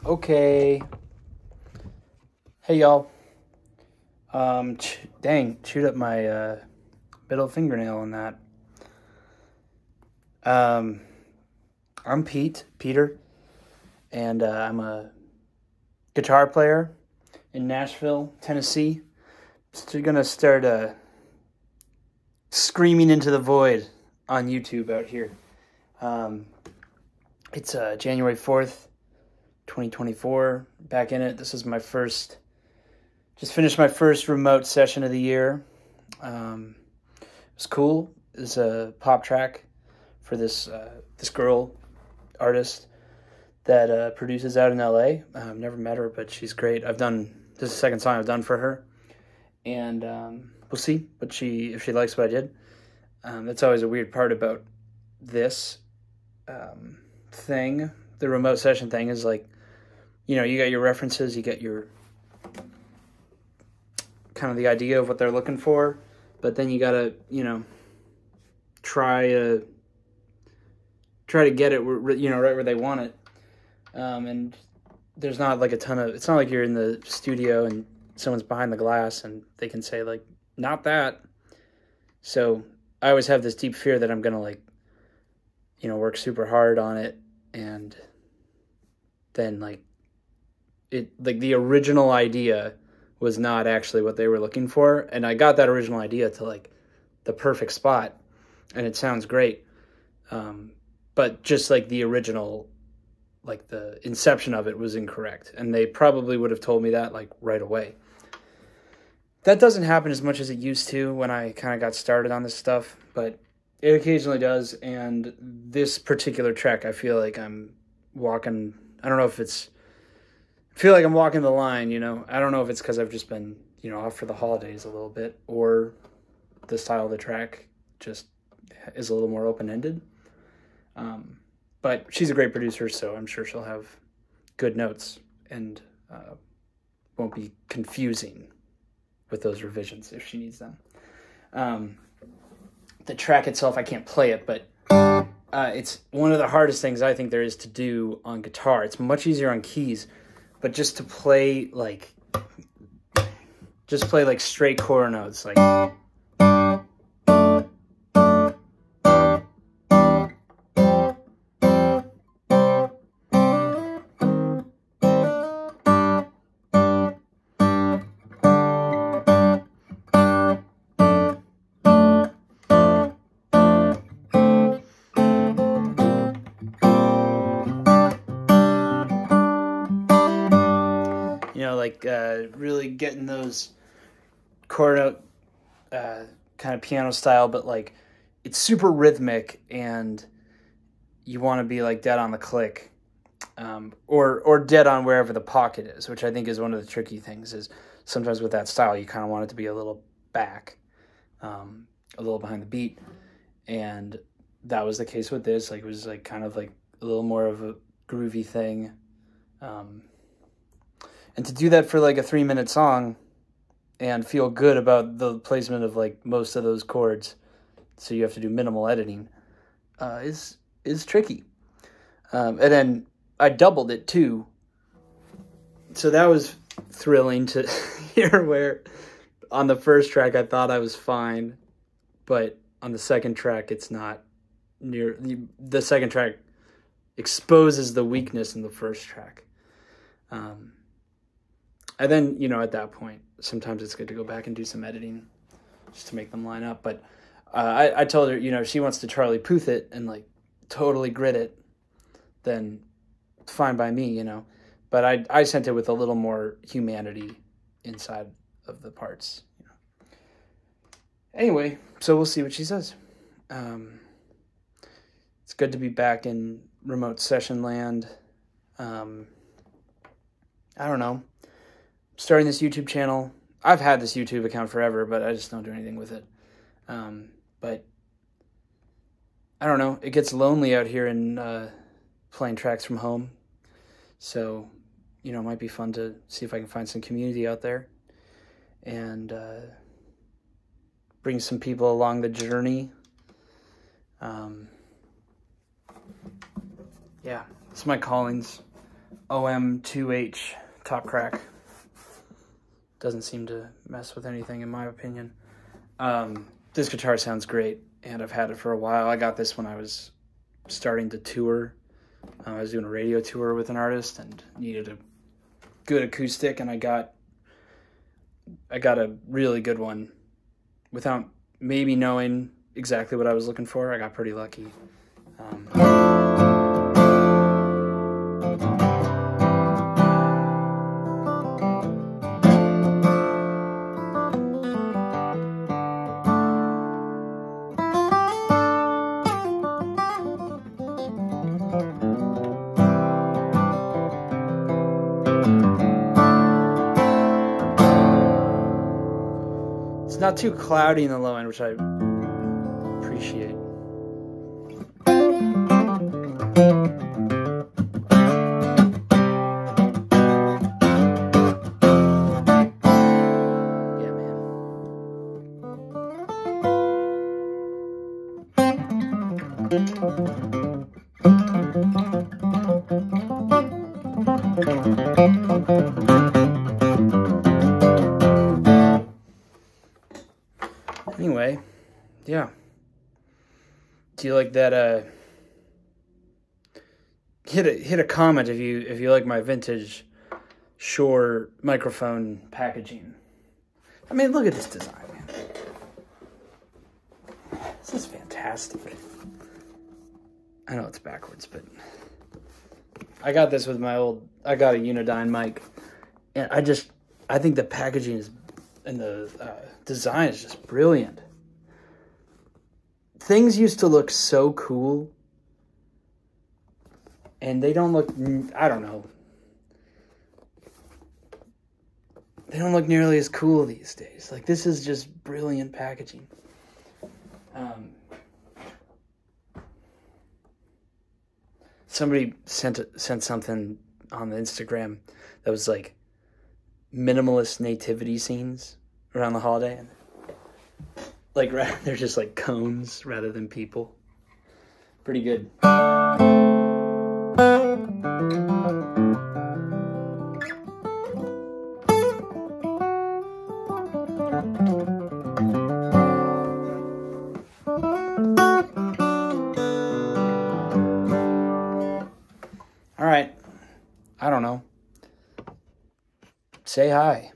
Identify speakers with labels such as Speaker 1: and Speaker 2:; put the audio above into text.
Speaker 1: Okay. Hey, y'all. Dang, chewed up my middle fingernail on that. I'm Peter, and I'm a guitar player in Nashville, Tennessee. So you're gonna start screaming into the void on YouTube out here. It's January 4th, 2024. Back in it. This is my first. Just finished my first remote session of the year. It was cool. It's a pop track for this girl artist that produces out in LA. I've never met her, but she's great. This is the second song I've done for her, and we'll see if she likes what I did. That's always a weird part about this thing. The remote session thing is like, you got your references, you get your kind of the idea of what they're looking for, but then you gotta, try to get it, right where they want it. And there's not like it's not like you're in the studio and someone's behind the glass and they can say like, not that. So I always have this deep fear that I'm gonna work super hard on it, and then the original idea was not actually what they were looking for, and I got that original idea to the perfect spot, and it sounds great. But just the original, the inception of it was incorrect, and they probably would have told me that right away. That doesn't happen as much as it used to when I kind of got started on this stuff, but it occasionally does. And this particular track, I feel like I'm walking. I don't know if I feel like I'm walking the line, I don't know if it's because I've just been, off for the holidays a little bit, or the style of the track just is a little more open-ended. But she's a great producer, so I'm sure she'll have good notes and won't be confusing with those revisions if she needs them. The track itself, I can't play it, but it's one of the hardest things I think there is to do on guitar. It's much easier on keys, but just to play straight chord notes, really getting those chord note kind of piano style, but it's super rhythmic, and you want to be dead on the click, or dead on wherever the pocket is, which I think is one of the tricky things. Is sometimes with that style you kind of want it to be a little back, a little behind the beat, and that was the case with this. It was kind of a little more of a groovy thing. And to do that for a 3-minute song and feel good about the placement of most of those chords, so you have to do minimal editing, is tricky. And then I doubled it too. So that was thrilling to hear, where on the first track I thought I was fine, but on the second track it's not near. The second track exposes the weakness in the first track. And then, at that point, sometimes it's good to go back and do some editing just to make them line up. But I told her, if she wants to Charlie Puth it and totally grit it, then fine by me, But I sent it with a little more humanity inside of the parts. Anyway, so we'll see what she says. It's good to be back in remote session land. I don't know. Starting this YouTube channel. I've had this YouTube account forever, but I just don't do anything with it. But I don't know. It gets lonely out here in playing tracks from home. So, it might be fun to see if I can find some community out there and bring some people along the journey. Yeah, it's my Collings OM2H top crack. Doesn't seem to mess with anything in my opinion. This guitar sounds great, and I've had it for a while. I got this when I was starting to tour. I was doing a radio tour with an artist and needed a good acoustic, and I got a really good one without maybe knowing exactly what I was looking for. I got pretty lucky. It's not too cloudy in the low end, which I appreciate. Yeah, Anyway, yeah. Do you like that? Hit a comment if you like my vintage Shure microphone packaging. I mean, look at this design, man. This is fantastic. I know it's backwards, but I got this with my old. I got a Unidyne mic, and I think the packaging is. And the design is just brilliant. Things used to look so cool. And they don't look, I don't know. They don't look nearly as cool these days. Like, this is just brilliant packaging. Somebody sent something on the Instagram that was like, minimalist nativity scenes around the holiday, and like they're just like cones rather than people. Pretty good. All right, I don't know. Say hi.